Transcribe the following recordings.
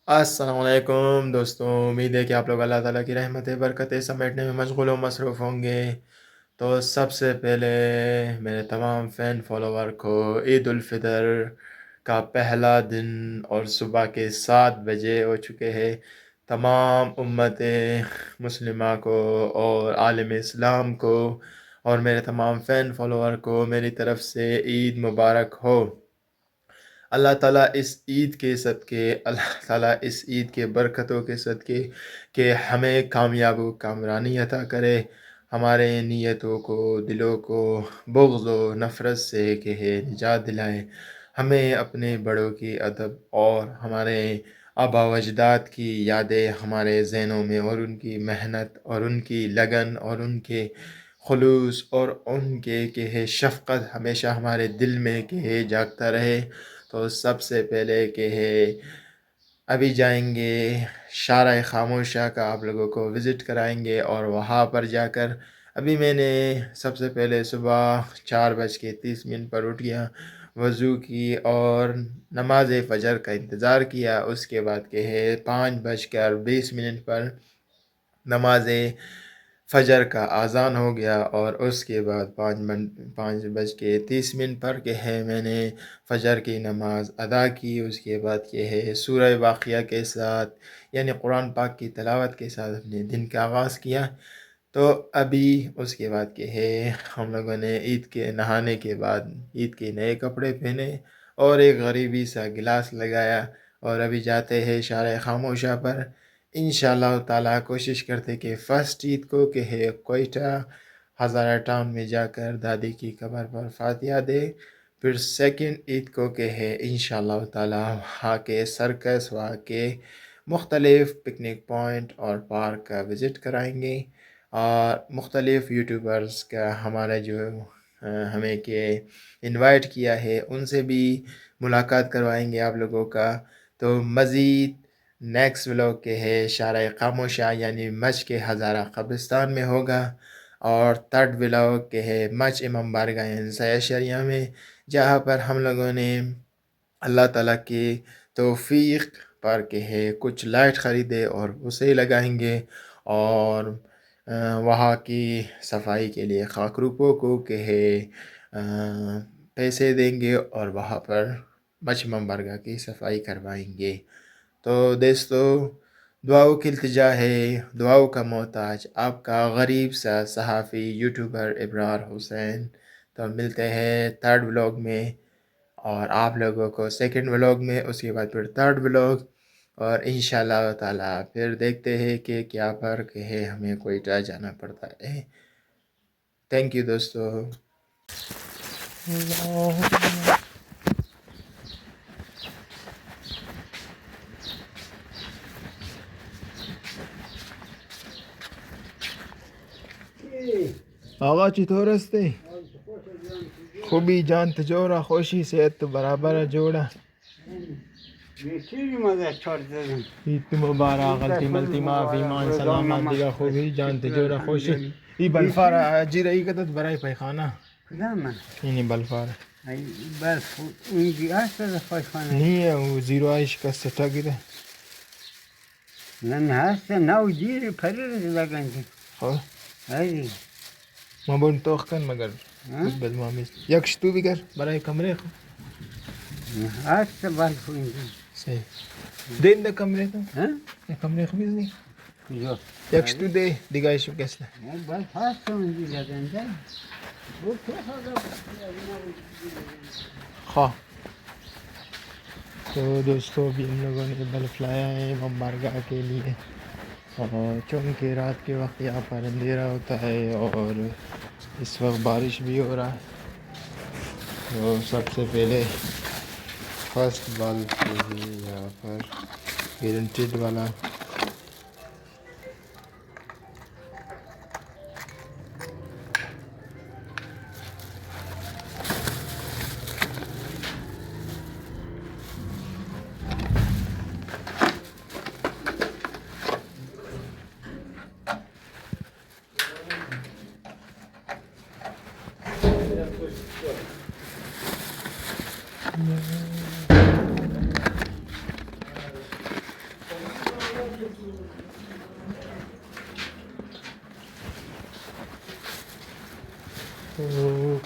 السلام علیکم دوستوں، امید ہے کہ آپ لوگ اللہ تعالیٰ کی رحمت برکتیں سمیٹنے میں مشغول و مصروف ہوں گے۔ تو سب سے پہلے میرے تمام فین فالوور کو عید الفطر کا پہلا دن اور صبح کے 7 بجے ہو چکے ہیں۔ تمام امت مسلمہ کو اور عالم اسلام کو اور میرے تمام فین فالوور کو میری طرف سے عید مبارک ہو۔ اللہ تعالیٰ اس عید کے صدقے، اللہ تعالیٰ اس عید کے برکتوں کے صدقے کہ ہمیں کامیاب و کامرانی عطا کرے، ہمارے نیتوں کو، دلوں کو بغض و نفرت سے کہ نجات دلائے، ہمیں اپنے بڑوں کی ادب اور ہمارے آبا و اجداد کی یادیں ہمارے ذہنوں میں اور ان کی محنت اور ان کی لگن اور ان کے خلوص اور ان کے کہ شفقت ہمیشہ ہمارے دل میں کہ جاگتا رہے۔ تو سب سے پہلے کہ ابھی جائیں گے شارع خاموشہ کا، آپ لوگوں کو وزٹ کرائیں گے، اور وہاں پر جا کر ابھی میں نے سب سے پہلے صبح 4:30 پر اٹھ گیا، وضو کی اور نماز فجر کا انتظار کیا۔ اس کے بعد کہ 5:20 پر نماز فجر کا اذان ہو گیا، اور اس کے بعد 5:30 پر کہ میں نے فجر کی نماز ادا کی۔ اس کے بعد کہ سورہ واقعہ کے ساتھ یعنی قرآن پاک کی تلاوت کے ساتھ اپنے دن کا آغاز کیا۔ تو ابھی اس کے بعد کہ ہم لوگوں نے عید کے نہانے کے بعد عید کے نئے کپڑے پہنے اور ایک غریبی سا گلاس لگایا، اور ابھی جاتے ہیں شارع خاموشہ پر۔ انشاءاللہ تعالیٰ کوشش کرتے کہ فرسٹ عید کو کہ کوئٹہ ہزارہ ٹاؤن میں جا کر دادی کی قبر پر فاتحہ دے، پھر سیکنڈ عید کو کہ انشاءاللہ تعالیٰ وہاں کے سرکس، وہاں کے مختلف پکنک پوائنٹ اور پارک کا وزٹ کرائیں گے، اور مختلف یوٹیوبرز کا ہمارا جو ہمیں کہ انوائٹ کیا ہے ان سے بھی ملاقات کروائیں گے آپ لوگوں کا۔ تو مزید نیکسٹ ولاگ کے شارع خاموشہ یعنی مچ کے ہزارہ قبرستان میں ہوگا، اور تھرڈ ولاگ کے مچ امام بارگاہ سیاح شریعہ میں، جہاں پر ہم لوگوں نے اللہ تعالیٰ کی توفیق پر کہ کچھ لائٹ خریدے اور اسے لگائیں گے، اور وہاں کی صفائی کے لیے خاکروپوں کو کہ پیسے دیں گے، اور وہاں پر مچ امام بارگاہ کی صفائی کروائیں گے۔ تو دوستو، دعاؤں کی التجا ہے، دعاؤں کا محتاج آپ کا غریب سا صحافی یوٹیوبر ابرار حسین۔ تو ملتے ہیں تھرڈ ولاگ میں، اور آپ لوگوں کو سیکنڈ ولاگ میں، اس کے بعد پھر تھرڈ ولاگ، اور انشاءاللہ تعالیٰ پھر دیکھتے ہیں کہ کیا فرق ہے، ہمیں کوئٹہ جانا پڑتا ہے۔ تھینک یو دوستو۔ آقا چطور هستی؟ خوبی جان تجورا، خوشی صحت تو برابر جوڑا؟ عید مبارک، غلطی ملتی معافی، مان سلامت دیگه خوبی جان تجورا خوشی. ای بلفار جیره ای کدت برای پیخانه اینی بلفار نیه و زیرو آیش کسته تا گیره من هست نو جیری پریر لگنده خواه هایی ما بون توخ کن مگر بود بد ما میست یکش تو بگر برای کمره خو هست بالکل اینجا صحیح دین ده کمره تو ها کمره خو بیزنی کجا یکش تو ده دیگه ایشو کسله بس هست اونجا لگنده بود تو خدا خواه. تو دوستو بھی ہم لوگوں نے بلف لایا ہے امام بارگاہ کے لیے، چونکہ رات کے وقت یہاں پر اندھیرا ہوتا ہے اور اس وقت بارش بھی ہو رہا ہے۔ تو سب سے پہلے فرسٹ بلب ہے یہاں پر گارنٹیڈ والا،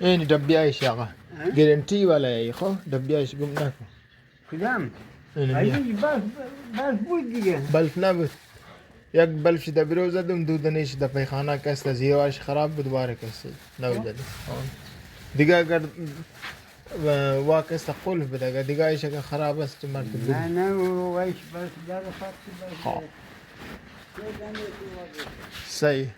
يعني دبيايش يا أخي جرنتي ولا يا أخو دبيايش قمنا کدام؟ يعني ای بس بود دیگه. بلف نبود یک بلفش در برو زدم دودنیش در پیخانه کست از هیواش خراب بود دوباره کست نوجد دیگه اگر واکست قلف بده اگر دیگه ایش اگر خراب است تو مرد بود نه نه وایش بس در خاطر بس. ها صحیح